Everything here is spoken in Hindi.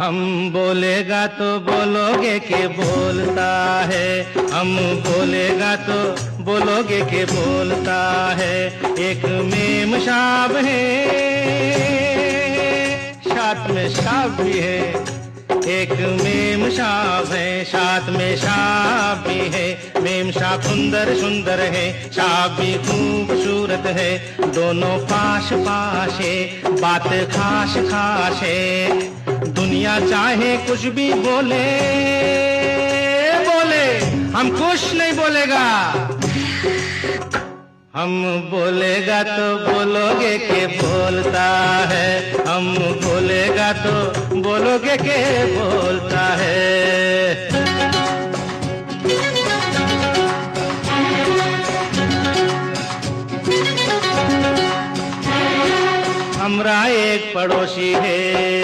हम बोलेगा तो बोलोगे के बोलता है, हम बोलेगा तो बोलोगे के बोलता है। एक मेम शाब है, साथ में शाब भी है। एक मेम शाब है, साथ में शाब भी है। मेम शाब सुंदर सुंदर है, शाब भी खूबसूरत है। दोनों पास पास है, बात खास खास है। दुनिया चाहे कुछ भी बोले बोले, हम कुछ नहीं बोलेगा। हम बोलेगा तो बोलोगे के बोलता है, हम बोलेगा तो बोलोगे के बोलता है। हमरा एक पड़ोसी है,